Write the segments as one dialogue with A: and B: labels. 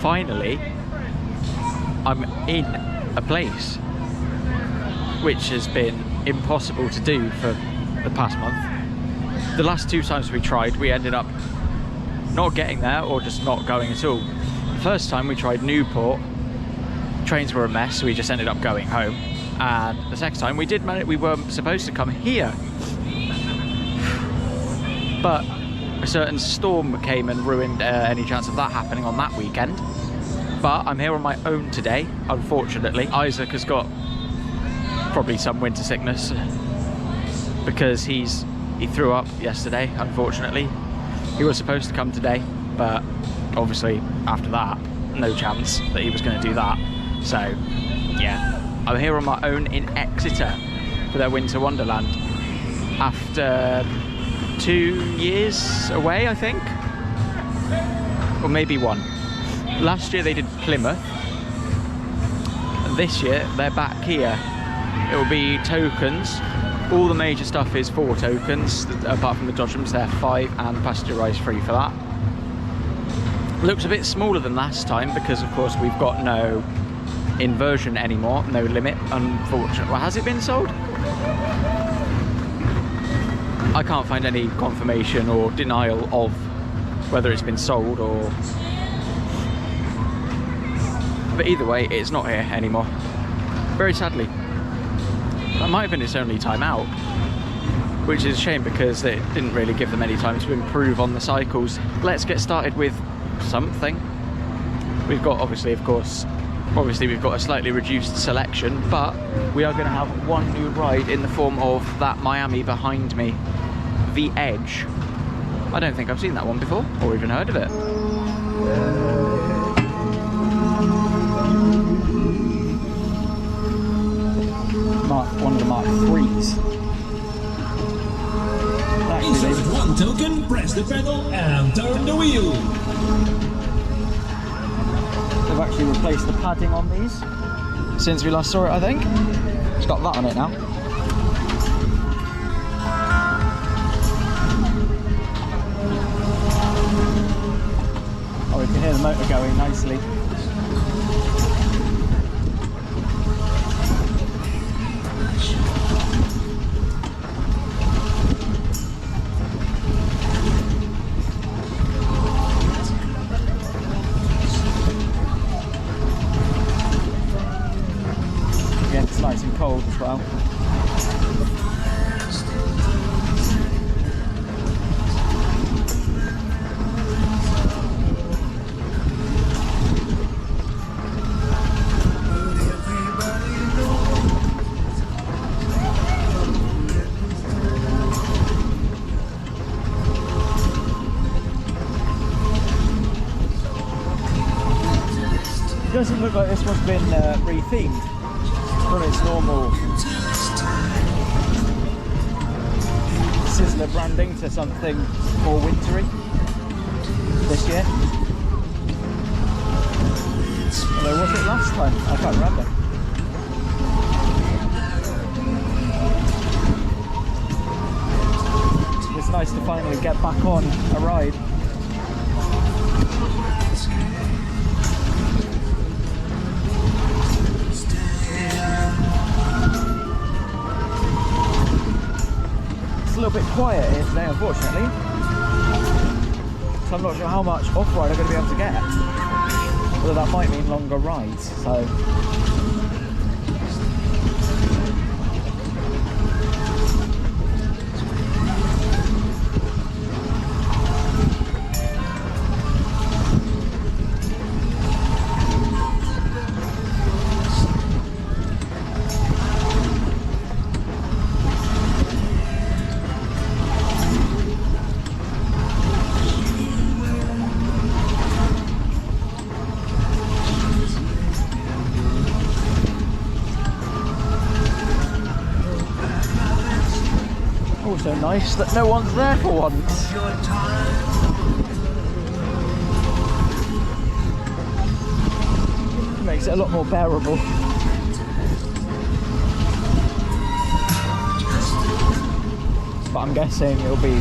A: Finally, I'm in a place which has been impossible to do for the past month. The last 2 times we tried, we ended up not getting there or just not going at all. The first time we tried Newport, trains were a mess, so we just ended up going home. And the second time we did manage, we were supposed to come here, but a certain storm came and ruined any chance of that happening on that weekend. But I'm here on my own today, unfortunately. Isaac has got probably some winter sickness because he threw up yesterday, unfortunately. He was supposed to come today, but obviously after that, no chance that he was going to do that. So yeah, I'm here on my own in Exeter for their winter wonderland after 2 years away, I think, or maybe 1. Last year they did Plymouth, and this year they're back here. It will be tokens. All the major stuff is 4 tokens, apart from the Dodgems, they're 5 and pasteurised free for that. Looks a bit smaller than last time because of course we've got no inversion anymore, no limit, unfortunately. Well, has it been sold? I can't find any confirmation or denial of whether it's been sold or... But either way, it's not here anymore, very sadly. That might have been its only time out, which is a shame because it didn't really give them any time to improve on the cycles. Let's get started with something. We've got, obviously we've got a slightly reduced selection, but we are going to have one new ride in the form of that Miami behind me, the Edge. I don't think I've seen that one before, or even heard of it. One of the Mark 3s.
B: Insert 1 token, press the pedal and turn the wheel.
A: They've actually replaced the padding on these since we last saw it, I think. It's got that on it now. Oh, we can hear the motor going nicely. Nice and cold as well. It doesn't look like this one's been rethemed from its normal Sizzler branding to something more wintry this year. Although was it last time? I can't remember. It's nice to finally get back on a ride. A little bit quiet here today, unfortunately, so I'm not sure how much off-ride I'm going to be able to get, although that might mean longer rides, so also nice that no one's there for once. It makes it a lot more bearable. But I'm guessing it'll be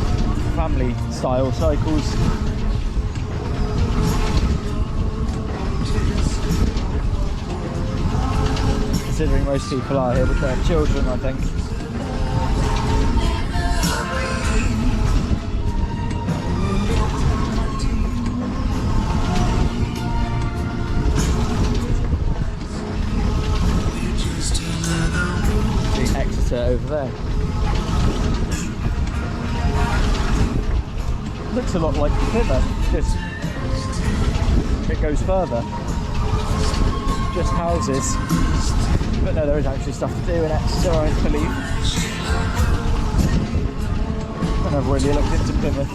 A: family style cycles. considering most people are here with their children, I think. The Exeter over there. Looks a lot like Plymouth, just it goes further. Just houses. But no, there is actually stuff to do in Exeter, I believe. I've never really looked into Plymouth.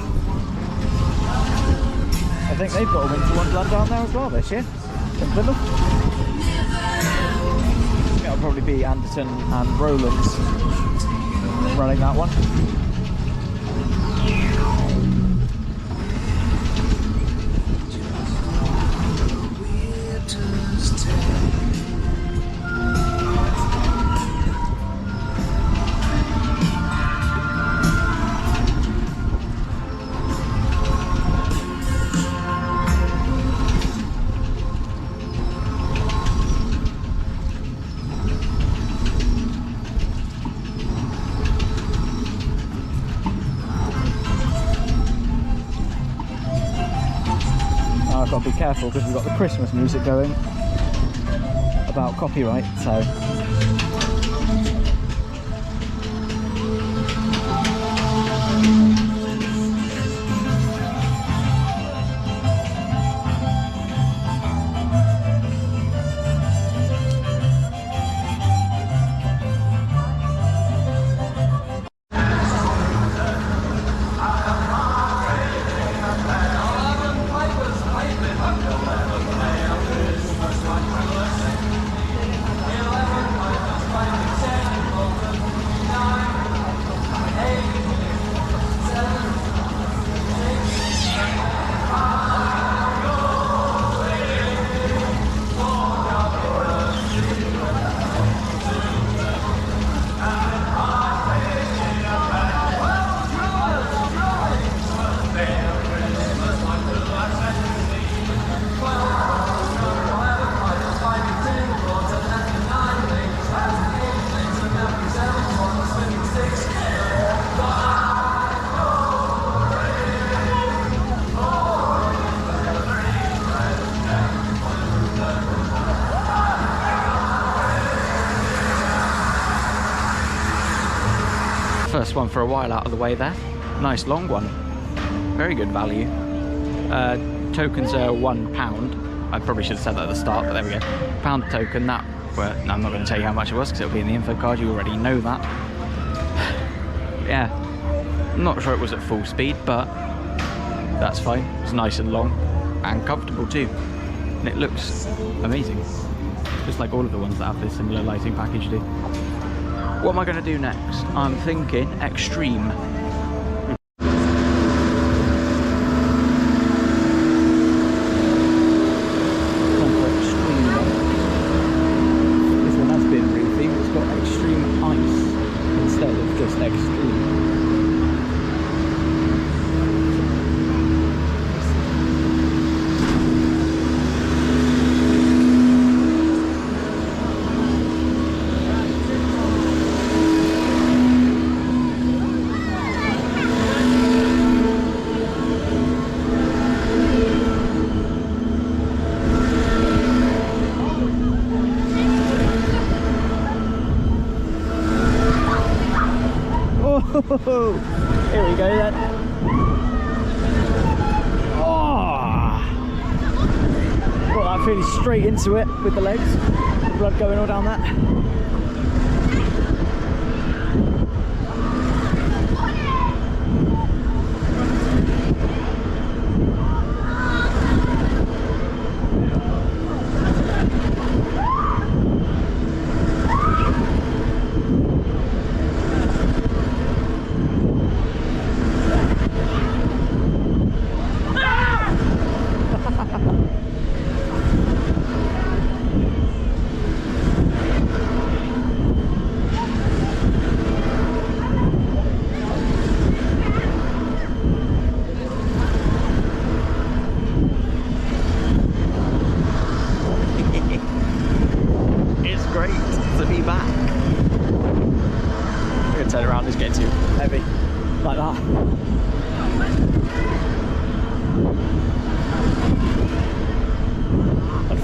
A: I think they've got a Winter Wonderland down there as well this year, in Plymouth. It'll probably be Anderton and Rowland's running that one. I've got to be careful because we've got the Christmas music going about copyright, so first one for a while out of the way there. Nice long one. Very good value. Tokens are £1. I probably should have said that at the start, but there we go. £1 token, that, well, no, I'm not going to tell you how much it was because it'll be in the info card, you already know that. Yeah, I'm not sure it was at full speed, but that's fine. It's nice and long and comfortable too. And it looks amazing. Just like all of the ones that have this similar lighting package do. What am I going to do next? I'm thinking extreme. This one has been rethemed. It's got extreme ice instead of just extreme. Here we go then. Oh! Got that feeling straight into it with the legs. The blood going all down that.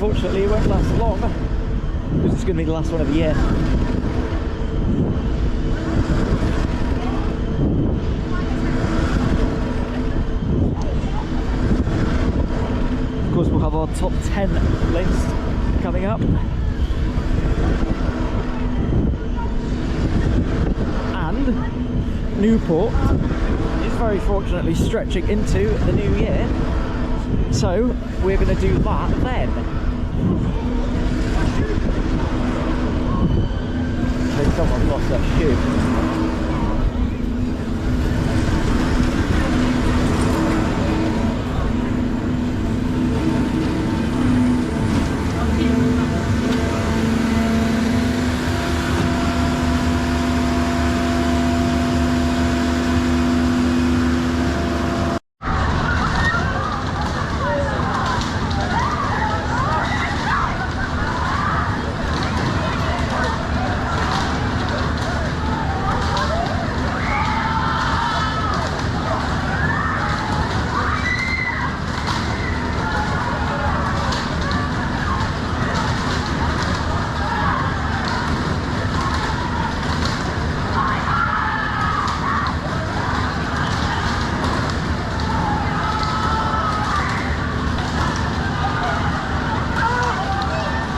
A: unfortunately it won't last long because it's going to be the last one of the year. Of course, we'll have our top 10 list coming up. And Newport is very fortunately stretching into the new year, so we're going to do that then. I think someone lost their shoe.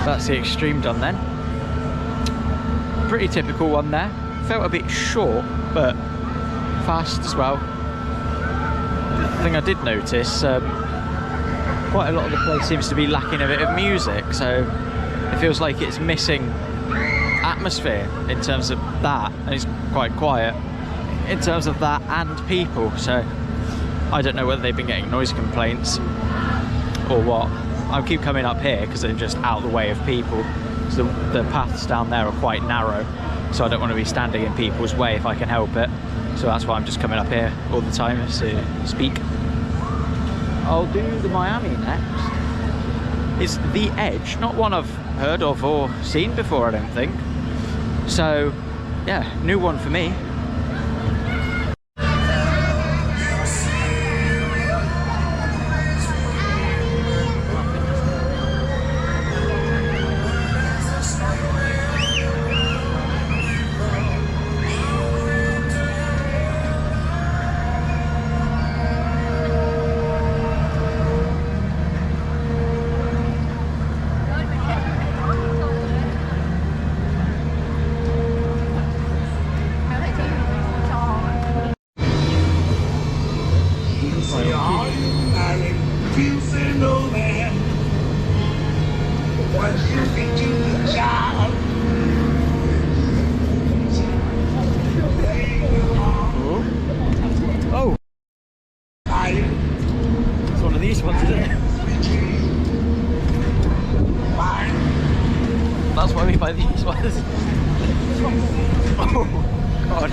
A: That's the extreme done then. Pretty typical one there. Felt a bit short, but fast as well. The thing I did notice, quite a lot of the place seems to be lacking a bit of music, so it feels like it's missing atmosphere in terms of that, and it's quite quiet in terms of that and people, so I don't know whether they've been getting noise complaints or what. I'll keep coming up here because they're just out of the way of people. So the paths down there are quite narrow, so I don't want to be standing in people's way if I can help it. So that's why I'm just coming up here all the time to speak. I'll do the Miami next. It's The Edge, not one I've heard of or seen before, I don't think. So yeah, new one for me. Oh! It's one of these ones, isn't it? That's why we buy these ones. Oh, God.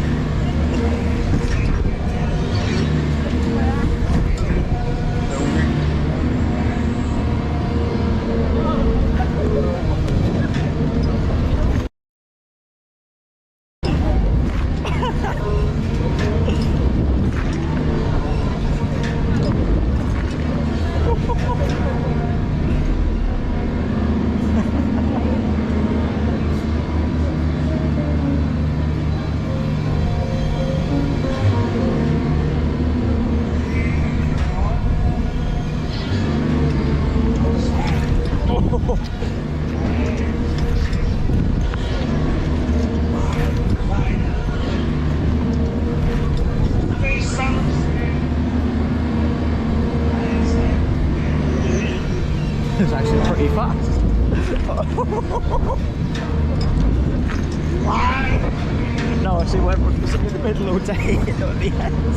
A: It's actually pretty fast. No, I see went in the middle all day at the end.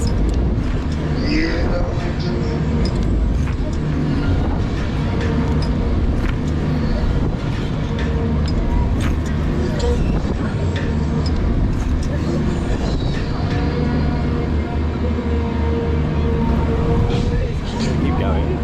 A: Keep going.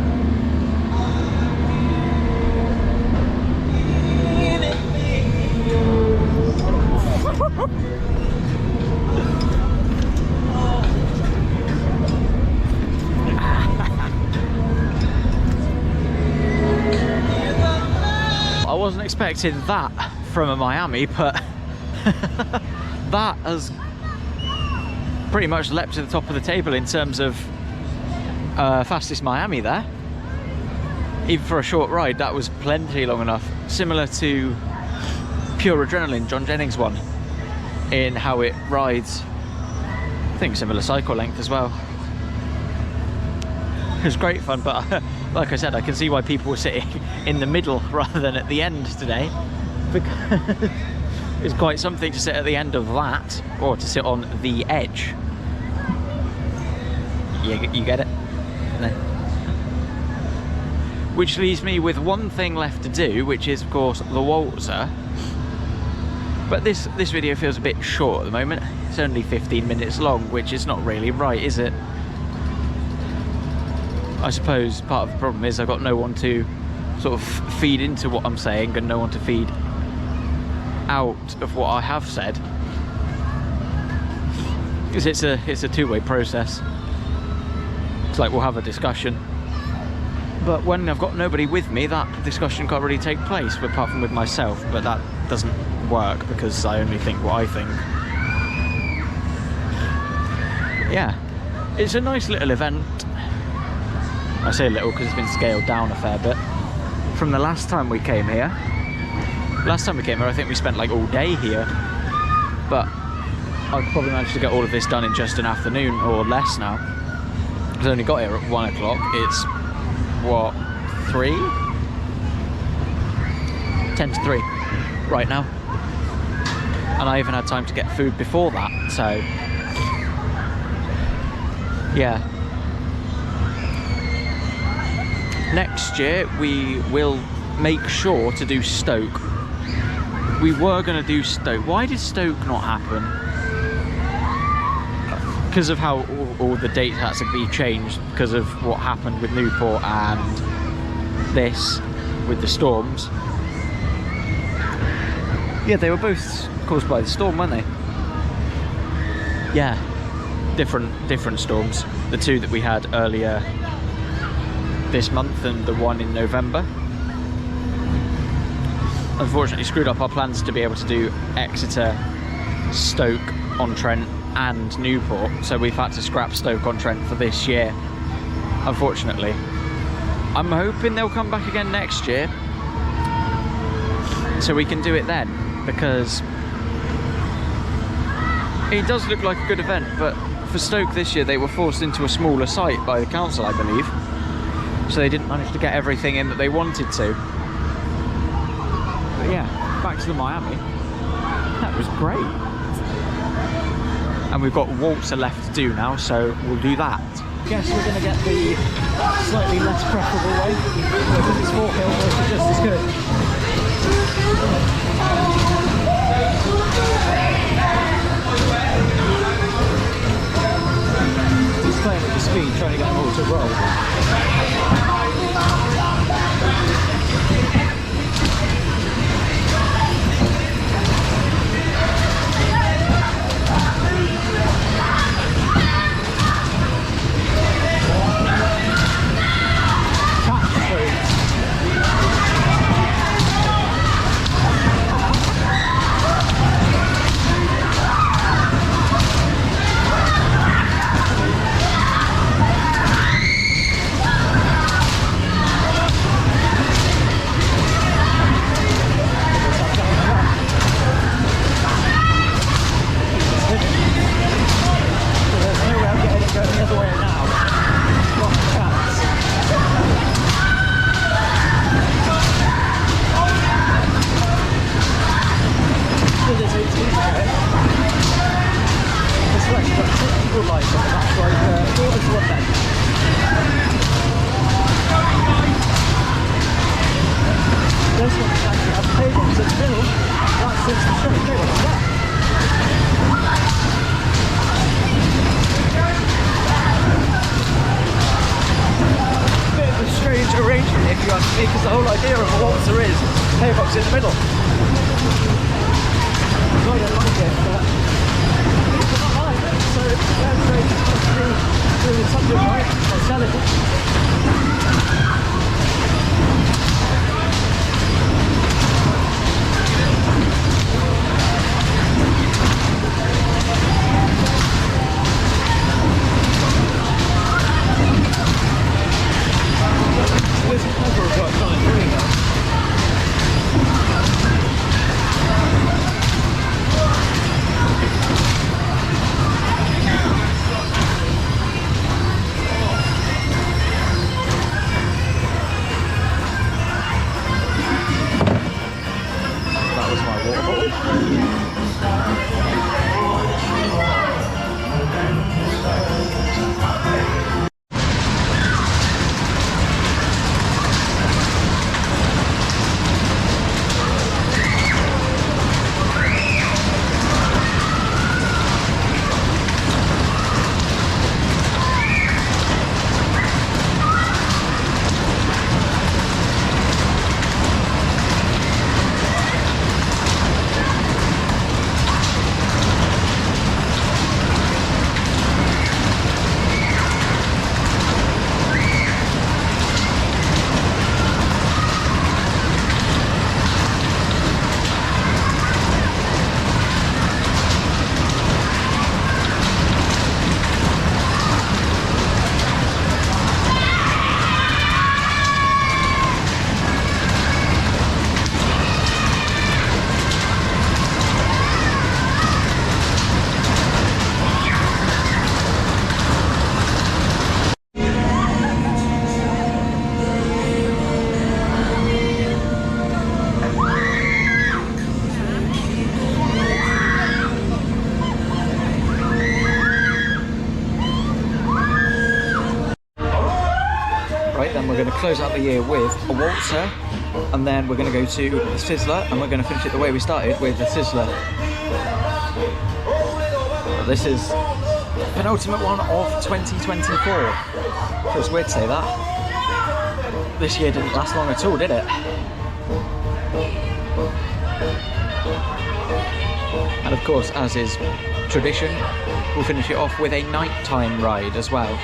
A: wasn't expecting that from a Miami, but that has pretty much leapt to the top of the table in terms of fastest Miami there. Even for a short ride, that was plenty long enough. Similar to Pure Adrenaline, John Jennings' one, in how it rides. I think similar cycle length as well. It was great fun, but like I said, I can see why people were sitting in the middle rather than at the end today, because it's quite something to sit at the end of that, or to sit on the edge. You get it? No. Which leaves me with one thing left to do, which is of course the Waltzer. But this video feels a bit short at the moment. It's only 15 minutes long, which is not really right, is it? I suppose part of the problem is I've got no one to sort of feed into what I'm saying, and no one to feed out of what I have said. Because it's a two-way process. It's like we'll have a discussion, but when I've got nobody with me, that discussion can't really take place, apart from with myself. But that doesn't work because I only think what I think. Yeah, it's a nice little event. I say little because it's been scaled down a fair bit from the last time we came here. Last time we came here, I think we spent like all day here, but I've probably managed to get all of this done in just an afternoon or less now. I've only got here at 1 o'clock. It's what, 3? 10 to 3 right now, and I even had time to get food before that. So yeah, next year we will make sure to do Stoke. We were going to do Stoke. Why did Stoke not happen? Because of how all the dates had to be changed because of what happened with Newport and this with the storms. Yeah, they were both caused by the storm, weren't they? Yeah, different storms. The two that we had earlier this month and the one in November. Unfortunately screwed up our plans to be able to do Exeter, Stoke-on-Trent and Newport, so we've had to scrap Stoke-on-Trent for this year, unfortunately. I'm hoping they'll come back again next year so we can do it then, because it does look like a good event. But for Stoke this year, they were forced into a smaller site by the council, I believe, so they didn't manage to get everything in that they wanted to. But yeah, back to the Miami. That was great. And we've got Waltzer left to do now, so we'll do that. Guess we're going to get the slightly less preferable way, because it's 4 hills, which is just as good. He's playing at the speed, trying to get them all to roll. Because the whole idea of a Waltzer is paybox in the middle. I don't like it, but people don't like it, so they're doing something right and selling it. Then we're going to close out the year with a Waltzer, and then we're going to go to the Sizzler, and we're going to finish it the way we started with the Sizzler. But this is the penultimate one of 2024. Feels weird to say that. This year didn't last long at all, did it? And of course, as is tradition, we'll finish it off with a nighttime ride as well.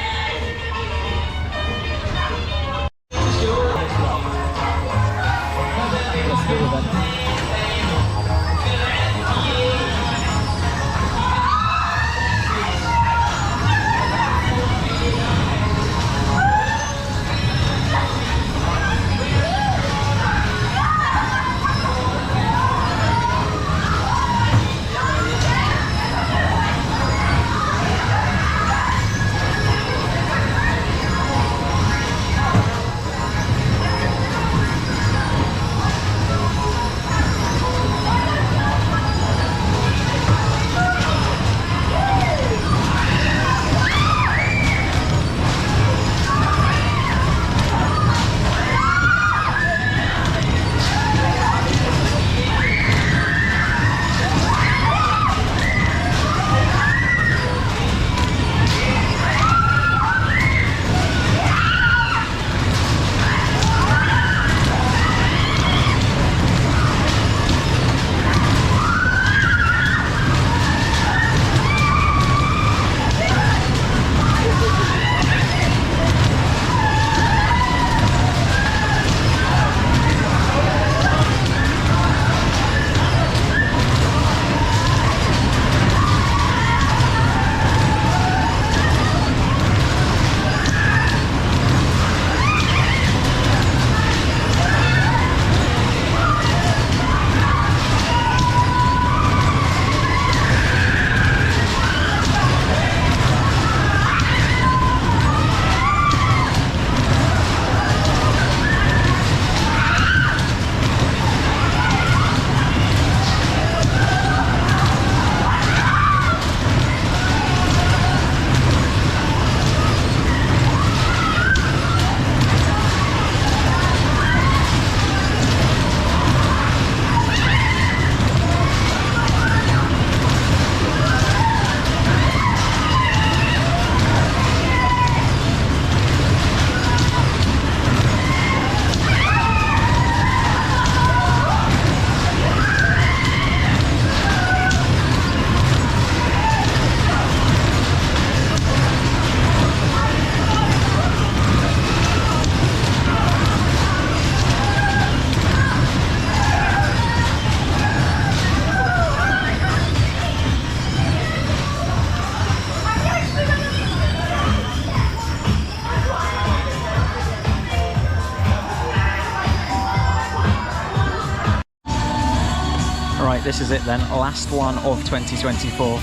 A: This is it then, last one of 2024.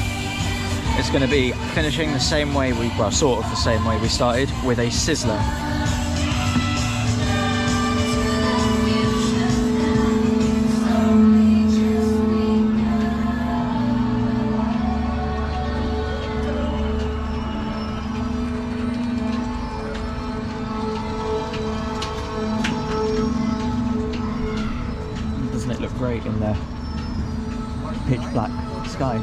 A: It's going to be finishing the same way well, sort of the same way we started, with a Sizzler. Doesn't it look great in the pitch black sky?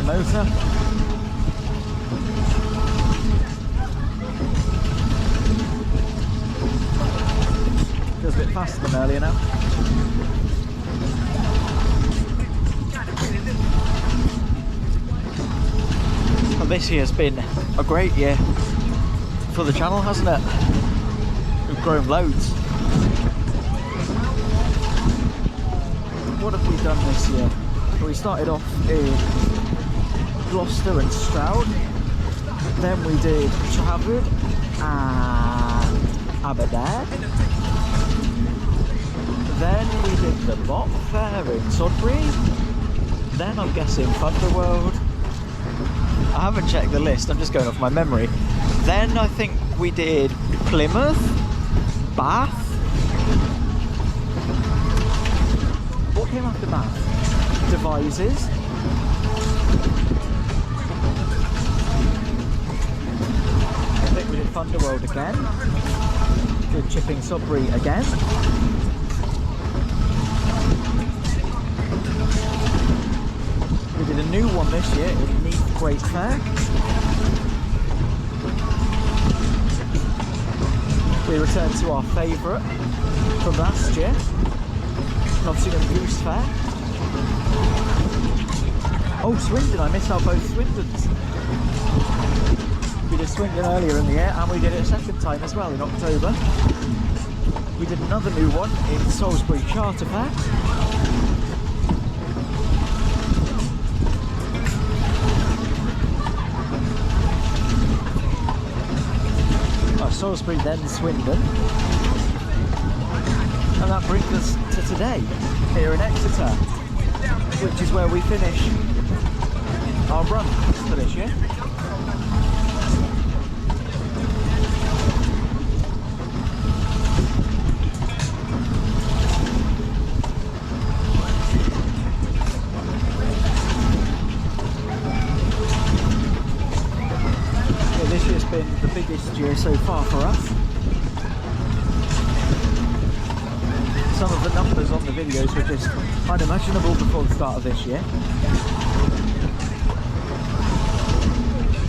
A: Motor. Feels a bit faster than earlier now. Well, this year's been a great year for the channel, hasn't it? We've grown loads. What have we done this year? Well, we started off in Gloucester and Stroud, then we did Trafford and Aberdeen, then we did the Mock Fair in Sudbury, then I'm guessing Thunderworld. I haven't checked the list, I'm just going off my memory. Then I think we did Plymouth, Bath. What came after Bath? Devizes. We did Thunderworld again, did Chipping Sudbury again, we did a new one this year in Neath Great Fair, we returned to our favourite from last year, Nottingham Goose Fair. Oh, Swindon, I missed out both Swindons. We did Swindon earlier in the year and we did it a second time as well in October. We did another new one in Salisbury Charter Fair. Salisbury, then Swindon. And that brings us to today, here in Exeter, which is where we finish our run for this year. Been the biggest year so far for us. Some of the numbers on the videos were just unimaginable before the start of this year,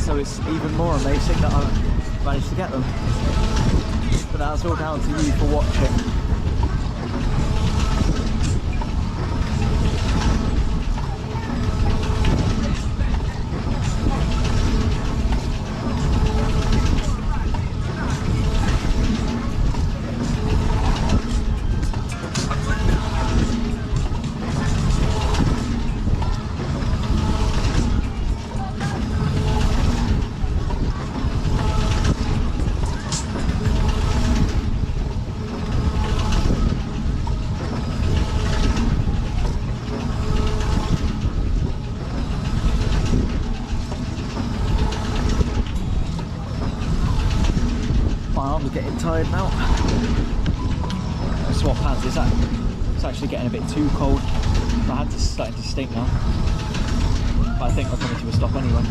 A: so it's even more amazing that I've managed to get them. But that's all down to you for watching. Getting tired now. I swap pants. It's actually getting a bit too cold. My hands are starting to stink now. But I think I'll come to a stop anyway.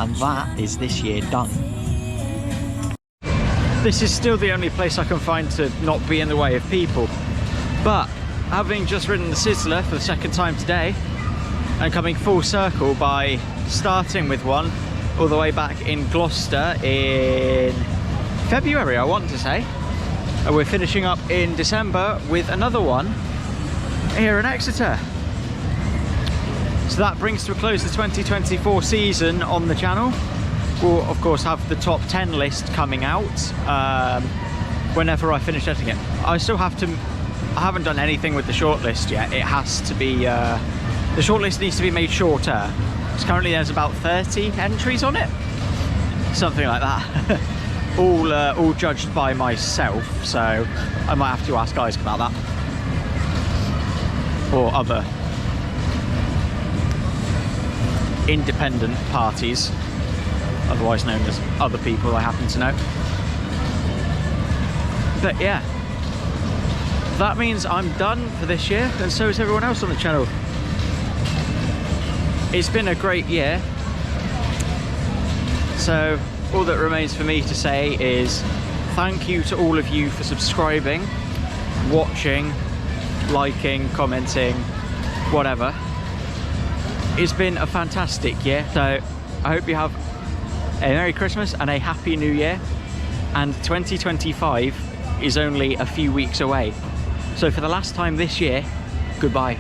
A: and that is this year done. This is still the only place I can find to not be in the way of people, but having just ridden the Sizzler for the second time today and coming full circle by starting with one all the way back in Gloucester in February, I want to say, and we're finishing up in December with another one here in Exeter. So that brings to a close the 2024 season on the channel. We'll of course have the top 10 list coming out whenever I finish editing it. I haven't done anything with the shortlist yet. It has to be, the shortlist needs to be made shorter. So currently there's about 30 entries on it, something like that. all judged by myself, so I might have to ask Isaac about that, or other independent parties, otherwise known as other people I happen to know. But yeah, that means I'm done for this year, and so is everyone else on the channel. It's been a great year, so all that remains for me to say is thank you to all of you for subscribing, watching, liking, commenting, whatever. It's been a fantastic year, so I hope you have a Merry Christmas and a Happy New Year, and 2025 is only a few weeks away. So for the last time this year, goodbye.